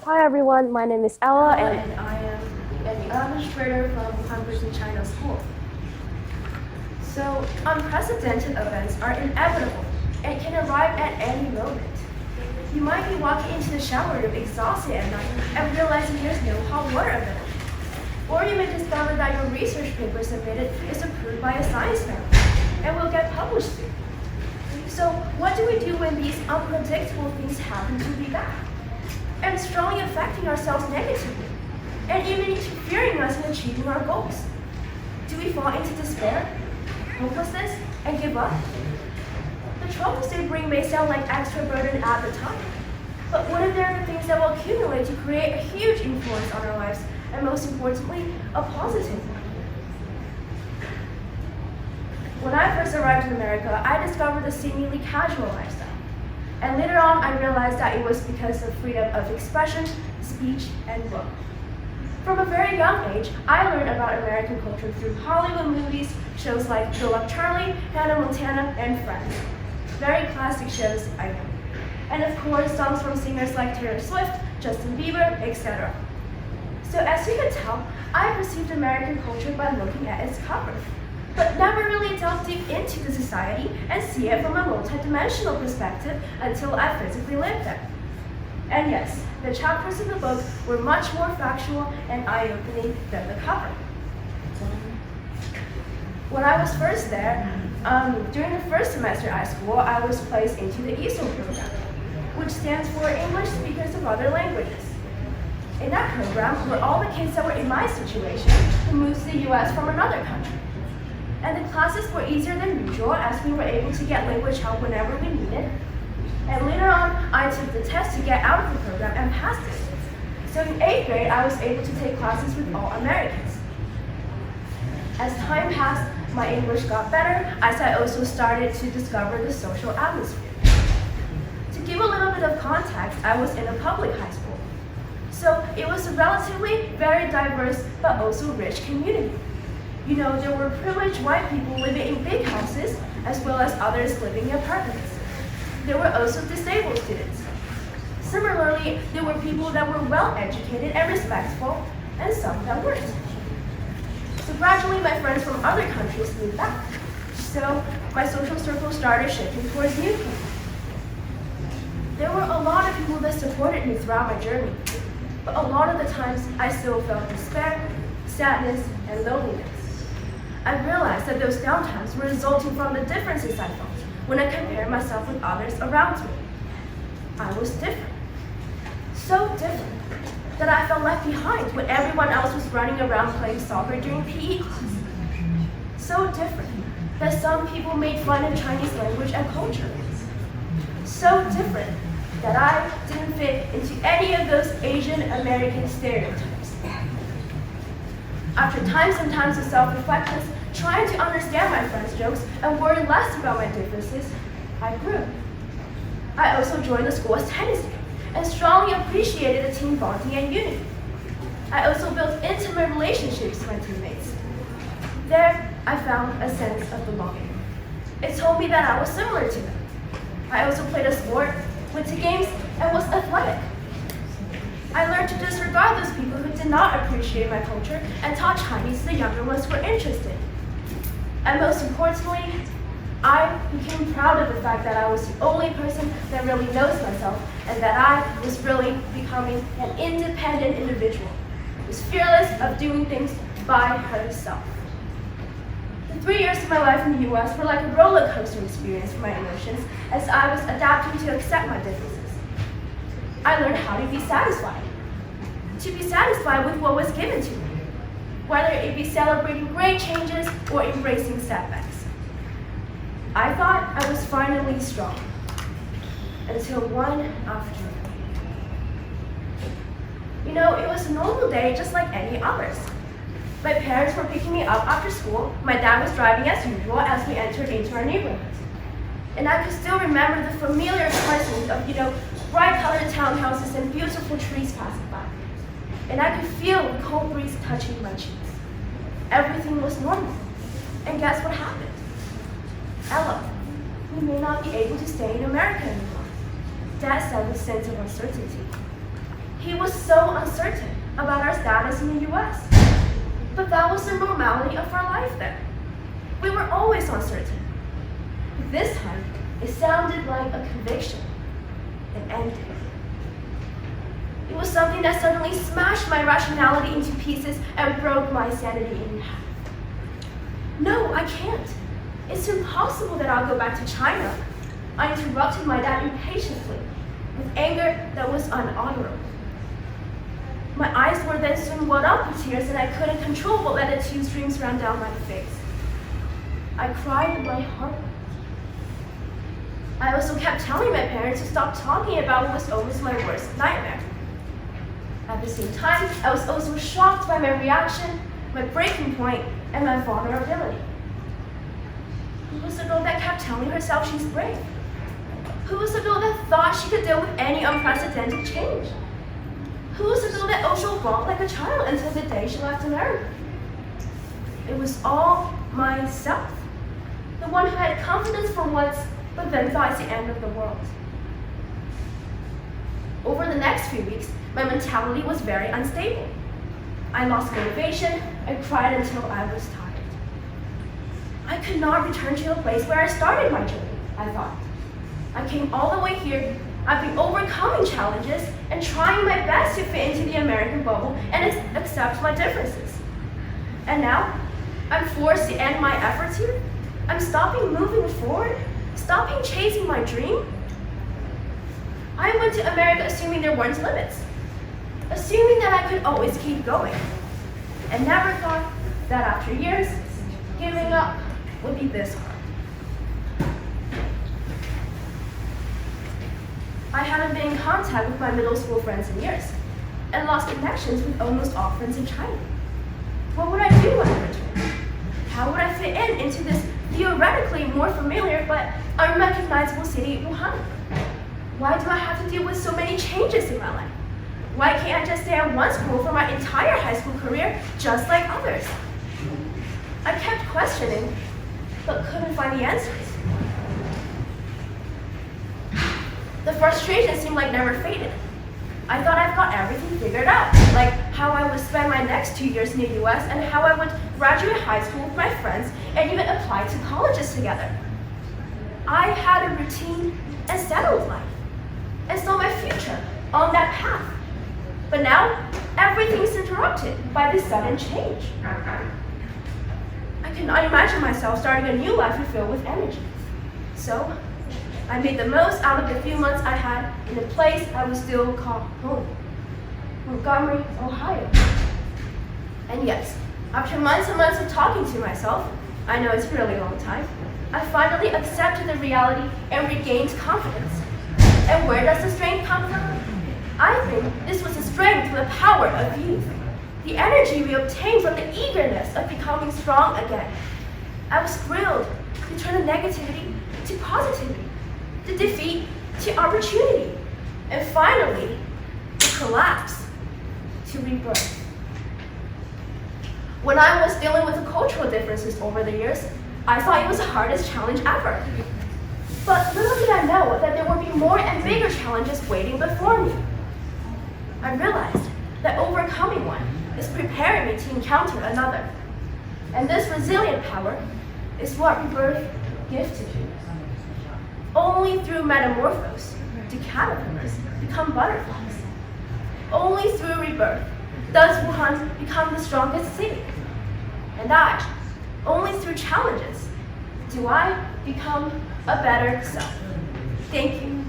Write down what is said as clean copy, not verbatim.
Hi everyone, my name is Ella and I am an administrator from Converse in China School. So unprecedented events are inevitable and can arrive at any moment. You might be walking into the shower room exhausted at night and realizing there's no hot water available. Or you may discover that your research paper submitted is approved by a science fair and will get published soon. So what do we do when these unpredictable things happen to be bad and strongly affecting ourselves negatively and even interfering us in achieving our goals? Do we fall into despair, hopelessness, and give up? The troubles they bring may sound like extra burden at the time, but what if they're the things that will accumulate to create a huge influence on our lives, and most importantly, a positive one? When I first arrived in America, I discovered a seemingly casual lifestyle. And later on, I realized that it was because of freedom of expression, speech, and book. From a very young age, I learned about American culture through Hollywood movies, shows like Bill Up Charlie, Hannah Montana, and Friends. Very classic shows, I know. And of course, songs from singers like Taylor Swift, Justin Bieber, etc. So as you can tell, I perceived American culture by looking at its cover, but never really delved deep into the society and see it from a multidimensional perspective until I physically lived there. And yes, the chapters in the book were much more factual and eye-opening than the cover. When I was first there, during the first semester at school, I was placed into the ESOL program, which stands for English Speakers of Other Languages. In that program were all the kids that were in my situation who moved to the US from another country. And the classes were easier than usual as we were able to get language help whenever we needed. And later on, I took the test to get out of the program and passed it. So in 8th grade, I was able to take classes with all Americans. As time passed, my English got better as I also started to discover the social atmosphere. To give a little bit of context, I was in a public high school. So it was a relatively very diverse but also rich community. You know, there were privileged white people living in big houses as well as others living in apartments. There were also disabled students. Similarly, there were people that were well educated and respectful and some that weren't. So gradually my friends from other countries moved back. So my social circle started shifting towards new people. There were a lot of people that supported me throughout my journey, but a lot of the times I still felt despair, sadness, and loneliness. I realized that those downtimes were resulting from the differences I felt when I compared myself with others around me. I was different. So different that I felt left behind when everyone else was running around playing soccer during PE class. So different that some people made fun of Chinese language and culture. So different that I didn't fit into any of those Asian American stereotypes. After times and times of self-reflections, trying to understand my friends' jokes and worry less about my differences, I grew. I also joined the school's tennis team and strongly appreciated the team bonding and unity. I also built intimate relationships with my teammates. There, I found a sense of belonging. It told me that I was similar to them. I also played a sport, went to games, and was athletic. I learned to disregard those people who did not appreciate my culture and taught Chinese to the younger ones who were interested. And most importantly, I became proud of the fact that I was the only person that really knows myself and that I was really becoming an independent individual who was fearless of doing things by herself. The 3 years of my life in the US were like a roller coaster experience for my emotions as I was adapting to accept my differences. I learned how to be satisfied with what was given to me, whether it be celebrating great changes or embracing setbacks. I thought I was finally strong, until one afternoon. You know, it was a normal day just like any others. My parents were picking me up after school, my dad was driving as usual as we entered into our neighborhood. And I could still remember the familiar presence of, bright-colored townhouses and beautiful trees passing by. And I could feel the cold breeze touching my cheeks. Everything was normal. And guess what happened? Ella, we may not be able to stay in America anymore. Dad said with a sense of uncertainty. He was so uncertain about our status in the US. But that was the normality of our life then. We were always uncertain. But this time, it sounded like a conviction, an ending. It was something that suddenly smashed my rationality into pieces and broke my sanity in half. No, I can't. It's impossible that I'll go back to China. I interrupted my dad impatiently, with anger that was unhonorable. My eyes were then soon welled up with tears, and I couldn't control but let the 2 streams run down my face. I cried my heart out. I also kept telling my parents to stop talking about what was always my worst nightmare. At the same time, I was also shocked by my reaction, my breaking point, and my vulnerability. Who was the girl that kept telling herself she's brave? Who was the girl that thought she could deal with any unprecedented change? Who was the girl that also walked like a child until the day she left America? It was all myself, the one who had confidence for once, but then thought it's the end of the world. Over the next few weeks, my mentality was very unstable. I lost motivation and cried until I was tired. I could not return to the place where I started my journey, I thought. I came all the way here. I've been overcoming challenges and trying my best to fit into the American bubble and accept my differences. And now, I'm forced to end my efforts here. I'm stopping moving forward, stopping chasing my dream. I went to America assuming there weren't limits, assuming that I could always keep going, and never thought that after years, giving up would be this hard. I hadn't been in contact with my middle school friends in years, and lost connections with almost all friends in China. What would I do when I returned? How would I fit into this theoretically more familiar but unrecognizable city, Wuhan? Why do I have to deal with so many changes in my life? Why can't I just stay at one school for my entire high school career, just like others? I kept questioning, but couldn't find the answers. The frustration seemed like never faded. I thought I've got everything figured out, like how I would spend my next 2 years in the US and how I would graduate high school with my friends and even apply to colleges together. I had a routine and settled life, and saw my future on that path. But now, everything's interrupted by this sudden change. I cannot imagine myself starting a new life filled with energy. So, I made the most out of the few months I had in a place I would still call home, Montgomery, Ohio. And yes, after months and months of talking to myself, I know it's a really long time, I finally accepted the reality and regained confidence. And where does the strength come from? I think this was the strength, the power of youth, the energy we obtained from the eagerness of becoming strong again. I was thrilled to turn the negativity to positivity, the defeat to opportunity, and finally, the collapse to rebirth. When I was dealing with the cultural differences over the years, I thought it was the hardest challenge ever. But little did I know that there would be more and bigger challenges waiting before me. I realized that overcoming one is preparing me to encounter another. And this resilient power is what rebirth gifted me. Only through metamorphosis do caterpillars become butterflies. Only through rebirth does Wuhan become the strongest city. And only through challenges, do I become a better self. Thank you.